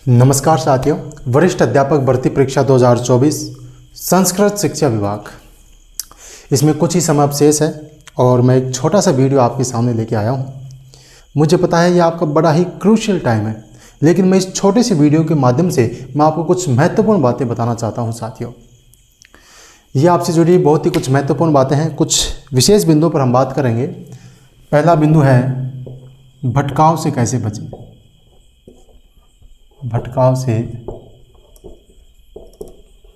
नमस्कार साथियों, वरिष्ठ अध्यापक भर्ती परीक्षा 2024 संस्कृत शिक्षा विभाग, इसमें कुछ ही समय अवशेष है और मैं एक छोटा सा वीडियो आपके सामने लेके आया हूँ। मुझे पता है ये आपका बड़ा ही क्रूशियल टाइम है, लेकिन मैं इस छोटे से वीडियो के माध्यम से मैं आपको कुछ महत्वपूर्ण बातें बताना चाहता हूँ। साथियों, ये आपसे जुड़ी बहुत ही कुछ महत्वपूर्ण बातें हैं। कुछ विशेष बिंदुओं पर हम बात करेंगे। पहला बिंदु है भटकाव से कैसे बचें। भटकाव से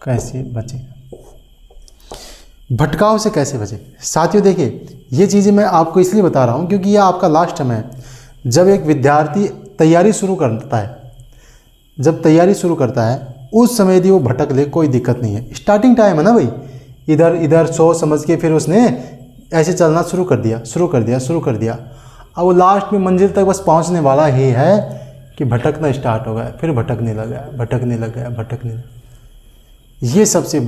कैसे बचें। भटकाव से कैसे बचें साथियों, देखिए ये चीज़ें मैं आपको इसलिए बता रहा हूँ क्योंकि यह आपका लास्ट टाइम है। जब एक विद्यार्थी तैयारी शुरू करता है, उस समय यदि वो भटक ले कोई दिक्कत नहीं है। स्टार्टिंग टाइम है ना भाई, इधर इधर सोच समझ के फिर उसने ऐसे चलना शुरू कर दिया। अब वो लास्ट में मंजिल तक बस पहुँचने वाला ही है कि भटकना स्टार्ट हो गया, फिर भटकने लग गया। ये सबसे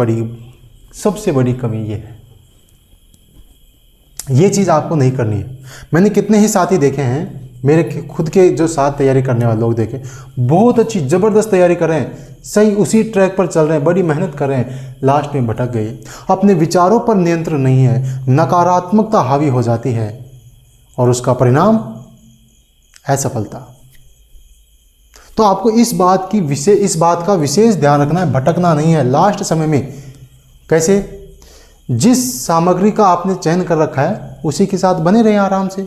बड़ी कमी ये है। ये चीज़ आपको नहीं करनी है। मैंने कितने ही साथी देखे हैं, मेरे खुद के जो साथ तैयारी करने वाले लोग देखे, बहुत अच्छी ज़बरदस्त तैयारी कर रहे हैं, सही उसी ट्रैक पर चल रहे हैं, बड़ी मेहनत कर रहे हैं, लास्ट में भटक गए। अपने विचारों पर नियंत्रण नहीं है, नकारात्मकता हावी हो जाती है और उसका परिणाम असफलता। तो आपको इस बात का विशेष ध्यान रखना है, भटकना नहीं है। लास्ट समय में कैसे, जिस सामग्री का आपने चयन कर रखा है उसी के साथ बने रहें आराम से।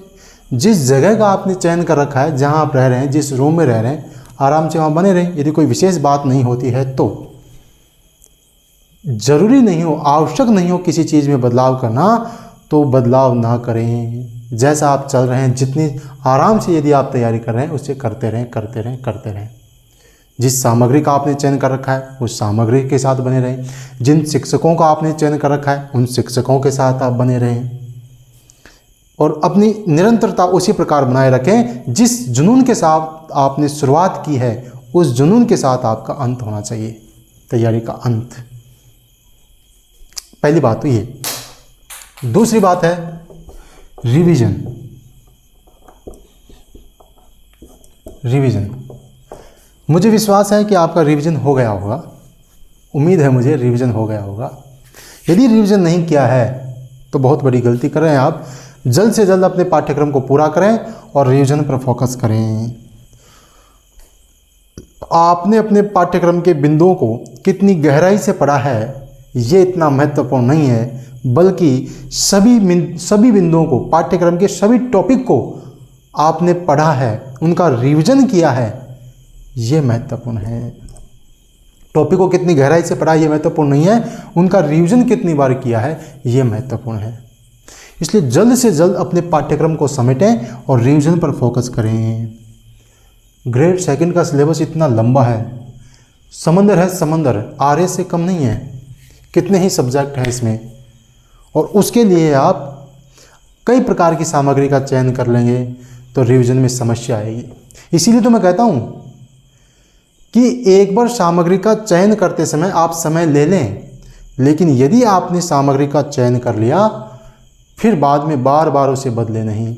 जिस जगह का आपने चयन कर रखा है, जहां आप रह रहे हैं, जिस रूम में रह रहे हैं, आराम से वहां बने रहें। यदि कोई विशेष बात नहीं होती है तो जरूरी नहीं हो, आवश्यक नहीं हो किसी चीज़ में बदलाव करना, तो बदलाव ना करें। जैसा आप चल रहे हैं, जितनी आराम से यदि आप तैयारी कर रहे हैं, उससे करते रहें। जिस सामग्री का आपने चयन कर रखा है उस सामग्री के साथ बने रहें। जिन शिक्षकों का आपने चयन कर रखा है उन शिक्षकों के साथ आप बने रहें और अपनी निरंतरता उसी प्रकार बनाए रखें। जिस जुनून के साथ आपने शुरुआत की है उस जुनून के साथ आपका अंत होना चाहिए, तैयारी का अंत। पहली बात तो ये। दूसरी बात है रिवीजन। मुझे विश्वास है कि आपका रिवीजन हो गया होगा, उम्मीद है मुझे रिवीजन हो गया होगा। यदि रिवीजन नहीं किया है तो बहुत बड़ी गलती कर रहे हैं आप। जल्द से जल्द अपने पाठ्यक्रम को पूरा करें और रिवीजन पर फोकस करें। आपने अपने पाठ्यक्रम के बिंदुओं को कितनी गहराई से पढ़ा है ये इतना महत्वपूर्ण नहीं है, बल्कि सभी बिंदुओं को, पाठ्यक्रम के सभी टॉपिक को आपने पढ़ा है, उनका रिवीजन किया है, ये महत्वपूर्ण है। टॉपिक को कितनी गहराई से पढ़ा ये महत्वपूर्ण नहीं है, उनका रिवीजन कितनी बार किया है ये महत्वपूर्ण है। इसलिए जल्द से जल्द अपने पाठ्यक्रम को समेटें और रिवीजन पर फोकस करें। ग्रेड 2 का सिलेबस इतना लंबा है, समंदर है समंदर, आर्य से कम नहीं है। कितने ही सब्जेक्ट हैं इसमें, और उसके लिए आप कई प्रकार की सामग्री का चयन कर लेंगे तो रिवीजन में समस्या आएगी। इसीलिए तो मैं कहता हूँ कि एक बार सामग्री का चयन करते समय आप समय ले लें, लेकिन यदि आपने सामग्री का चयन कर लिया फिर बाद में बार बार उसे बदले नहीं।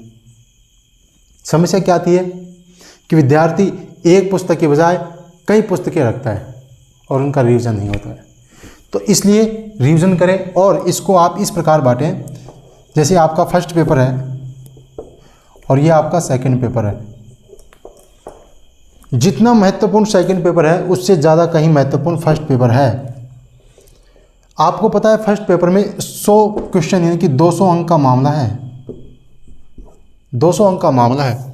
समस्या क्या आती है कि विद्यार्थी एक पुस्तक के बजाय कई पुस्तकें रखता है और उनका रिवीजन नहीं होता है। तो इसलिए रिवीजन करें और इसको आप इस प्रकार बांटें, जैसे आपका फर्स्ट पेपर है और ये आपका सेकंड पेपर है। जितना महत्वपूर्ण सेकंड पेपर है उससे ज़्यादा कहीं महत्वपूर्ण फर्स्ट पेपर है। आपको पता है फर्स्ट पेपर में 100 क्वेश्चन यानी कि 200 अंक का मामला है। 200 अंक का मामला है,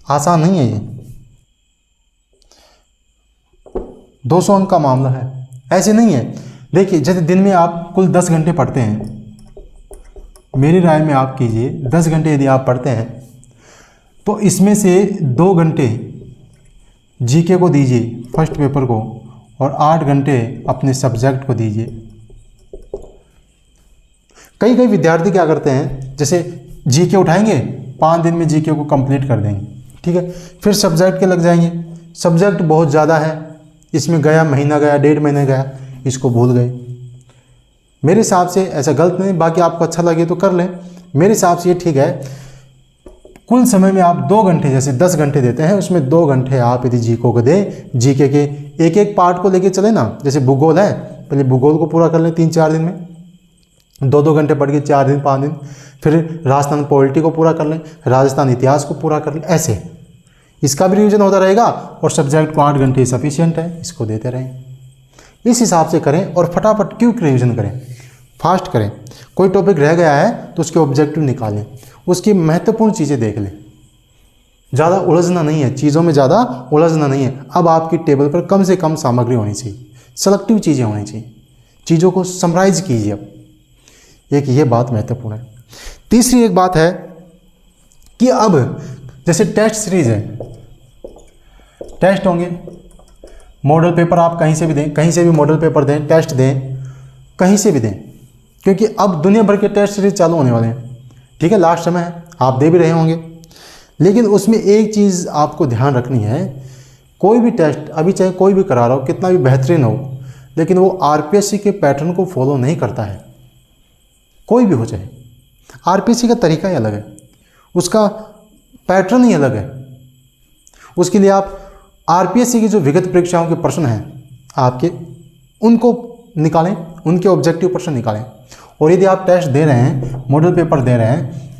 आसान नहीं है ये। 200 अंक का मामला है, ऐसे नहीं है। देखिए, जैसे दिन में आप कुल 10 घंटे पढ़ते हैं, मेरी राय में आप कीजिए 10 घंटे यदि आप पढ़ते हैं तो इसमें से 2 घंटे जीके को दीजिए, फर्स्ट पेपर को, और 8 घंटे अपने सब्जेक्ट को दीजिए। कई विद्यार्थी क्या करते हैं, जैसे जीके उठाएंगे, 5 दिन में जीके को कंप्लीट कर देंगे, ठीक है, फिर सब्जेक्ट के लग जाएंगे। सब्जेक्ट बहुत ज़्यादा है, इसमें गया महीना, गया 1.5 महीने गया, इसको भूल गए। मेरे हिसाब से ऐसा गलत नहीं, बाकी आपको अच्छा लगे तो कर लें। मेरे हिसाब से ये ठीक है कुल समय में आप 2 घंटे, जैसे 10 घंटे देते हैं, उसमें 2 घंटे आप यदि जीको को दें, जीके के एक एक पार्ट को लेके चले ना, जैसे भूगोल है, पहले भूगोल को पूरा कर लें 3-4 दिन में, 2-2 घंटे पढ़ के 4 दिन 5 दिन, फिर राजस्थान पॉलिटी को पूरा कर लें, राजस्थान इतिहास को पूरा कर लें, ऐसे इसका भी रिवीजन होता रहेगा और सब्जेक्ट को 8 घंटे सफिशिएंट है, इसको देते रहें। इस हिसाब से करें और फटाफट क्विक रिवीजन करें, फास्ट करें। कोई टॉपिक रह गया है तो उसके ऑब्जेक्टिव निकालें, उसकी महत्वपूर्ण चीज़ें देख लें। ज़्यादा उलझना नहीं है, चीज़ों में ज़्यादा उलझना नहीं है। अब आपकी टेबल पर कम से कम सामग्री होनी चाहिए, सेलेक्टिव चीज़ें होनी चाहिए, चीज़ों को समराइज कीजिए। अब एक ये बात महत्वपूर्ण है। तीसरी एक बात है कि अब जैसे टेस्ट सीरीज है, टेस्ट होंगे, मॉडल पेपर आप कहीं से भी दें, कहीं से भी मॉडल पेपर दें, टेस्ट दें, कहीं से भी दें, क्योंकि अब दुनिया भर के टेस्ट सीरीज चालू होने वाले हैं। ठीक है, लास्ट समय है, आप दे भी रहे होंगे, लेकिन उसमें एक चीज़ आपको ध्यान रखनी है, कोई भी टेस्ट अभी चाहे कोई भी करा रहा हो, कितना भी बेहतरीन हो, लेकिन वो आरपीएससी के पैटर्न को फॉलो नहीं करता है। कोई भी हो चाहे, आरपीएससी का तरीका ही अलग है, उसका पैटर्न ही अलग है। उसके लिए आप आरपीएससी की जो विगत परीक्षाओं के प्रश्न हैं आपके, उनको निकालें, उनके ऑब्जेक्टिव प्रश्न निकालें। और यदि आप टेस्ट दे रहे हैं, मॉडल पेपर दे रहे हैं,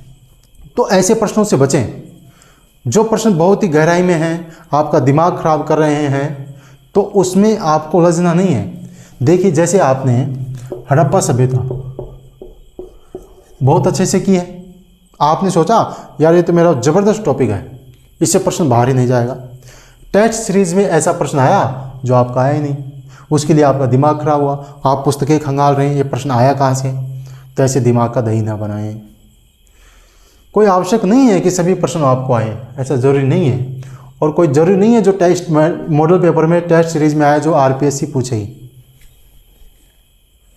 तो ऐसे प्रश्नों से बचें जो प्रश्न बहुत ही गहराई में हैं, आपका दिमाग खराब कर रहे हैं, तो उसमें आपको उलझना नहीं है। देखिए, जैसे आपने हड़प्पा सभ्यता बहुत अच्छे से की है, आपने सोचा यार ये तो मेरा ज़बरदस्त टॉपिक है, इससे प्रश्न बाहर ही नहीं जाएगा। टेस्ट सीरीज में ऐसा प्रश्न आया जो आपका आया ही नहीं, उसके लिए आपका दिमाग खराब हुआ, आप पुस्तकें खंगाल रहे हैं, ये प्रश्न आया कहाँ से। तो ऐसे दिमाग का दही ना बनाएं। कोई आवश्यक नहीं है कि सभी प्रश्न आपको आए, ऐसा ज़रूरी नहीं है। और कोई ज़रूरी नहीं है जो टेस्ट मॉडल पेपर में टेस्ट सीरीज में आया जो आरपीएससी पूछेगी।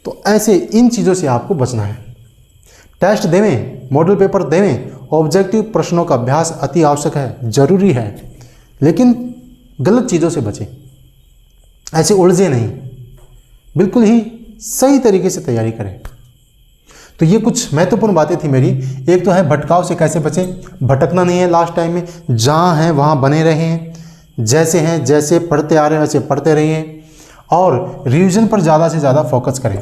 तो ऐसे इन चीज़ों से आपको बचना है। टेस्ट देवें, मॉडल पेपर देवें, ऑब्जेक्टिव प्रश्नों का अभ्यास अति आवश्यक है, ज़रूरी है, लेकिन गलत चीज़ों से बचें, ऐसे उलझे नहीं, बिल्कुल ही सही तरीके से तैयारी करें। तो ये कुछ महत्वपूर्ण बातें थी मेरी। एक तो है भटकाव से कैसे बचें, भटकना नहीं है लास्ट टाइम में, जहाँ हैं वहाँ बने रहें, जैसे हैं जैसे पढ़ते आ रहे हैं वैसे पढ़ते रहिए, और रिवीजन पर ज़्यादा से ज़्यादा फोकस करें,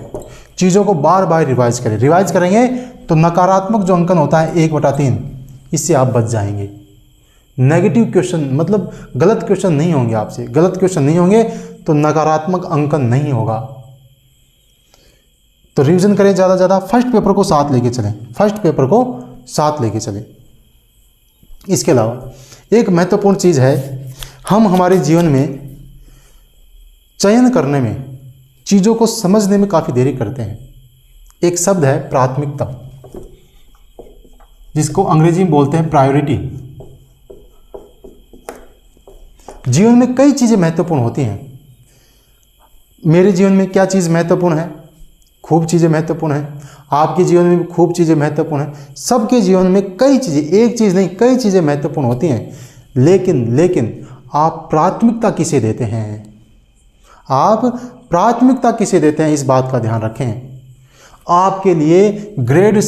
चीज़ों को बार बार रिवाइज करें। रिवाइज करेंगे तो नकारात्मक जो अंकन होता है 1/3, इससे आप बच जाएंगे। नेगेटिव क्वेश्चन मतलब गलत क्वेश्चन नहीं होंगे आपसे, गलत क्वेश्चन नहीं होंगे तो नकारात्मक अंकन नहीं होगा। तो रिवीजन करें ज़्यादा से ज़्यादा, फर्स्ट पेपर को साथ लेके चलें, फर्स्ट पेपर को साथ लेके चलें। इसके अलावा एक महत्वपूर्ण चीज़ है, हम हमारे जीवन में चयन करने में, चीज़ों को समझने में काफ़ी देरी करते हैं। एक शब्द है प्राथमिकता, जिसको अंग्रेजी में बोलते हैं प्रायोरिटी। जीवन में कई चीज़ें महत्वपूर्ण होती हैं। मेरे जीवन में क्या चीज़ महत्वपूर्ण है? खूब चीज़ें महत्वपूर्ण हैं, आपके जीवन में भी खूब चीज़ें महत्वपूर्ण हैं, सबके जीवन में कई चीज़ें, एक चीज़ नहीं कई चीज़ें महत्वपूर्ण होती हैं। लेकिन आप प्राथमिकता किसे देते हैं? आप प्राथमिकता किसे देते हैं, इस बात का ध्यान रखें। आपके लिए ग्रेड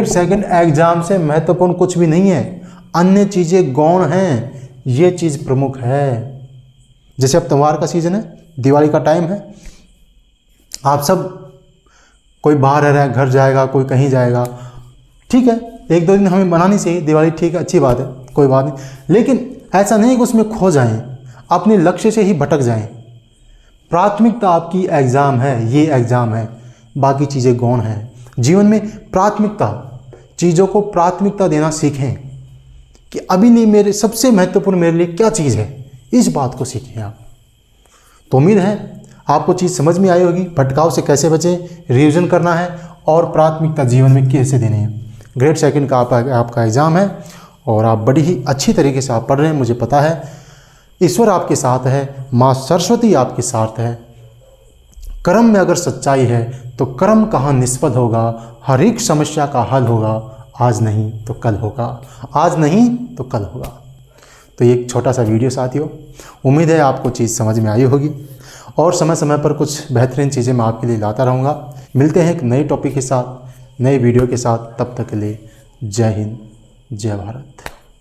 सेकंड एग्जाम से महत्वपूर्ण कुछ भी नहीं है, अन्य चीज़ें गौण हैं, ये चीज़ प्रमुख है। जैसे अब त्यौहार का सीज़न है, दिवाली का टाइम है, आप सब कोई बाहर रह रहा है, घर जाएगा, कोई कहीं जाएगा, ठीक है, 1-2 दिन हमें मनानी चाहिए दिवाली, ठीक है, अच्छी बात है, कोई बात नहीं, लेकिन ऐसा नहीं कि उसमें खो जाएं, अपने लक्ष्य से ही भटक जाएं। प्राथमिकता आपकी एग्ज़ाम है, ये एग्ज़ाम है, बाकी चीज़ें गौण हैं। जीवन में प्राथमिकता, चीज़ों को प्राथमिकता देना सीखें कि अभी नहीं, मेरे सबसे महत्वपूर्ण मेरे लिए क्या चीज़ है, इस बात को सीखें आप। तो उम्मीद है आपको चीज़ समझ में आई होगी, भटकाव से कैसे बचें, रिवीजन करना है और प्राथमिकता जीवन में कैसे देनी है। ग्रेड सेकंड का आपका एग्ज़ाम है और आप बड़ी ही अच्छी तरीके से आप पढ़ रहे हैं, मुझे पता है। ईश्वर आपके साथ है, माँ सरस्वती आपके साथ है। कर्म में अगर सच्चाई है तो कर्म कहाँ निष्फल होगा, हर एक समस्या का हल होगा, आज नहीं तो कल होगा, आज नहीं तो कल होगा। तो ये एक छोटा सा वीडियो साथियों, उम्मीद है आपको चीज़ समझ में आई होगी और समय समय पर कुछ बेहतरीन चीज़ें मैं आपके लिए लाता रहूँगा। मिलते हैं एक नए टॉपिक के साथ, नए वीडियो के साथ, तब तक के लिए जय हिंद, जय भारत।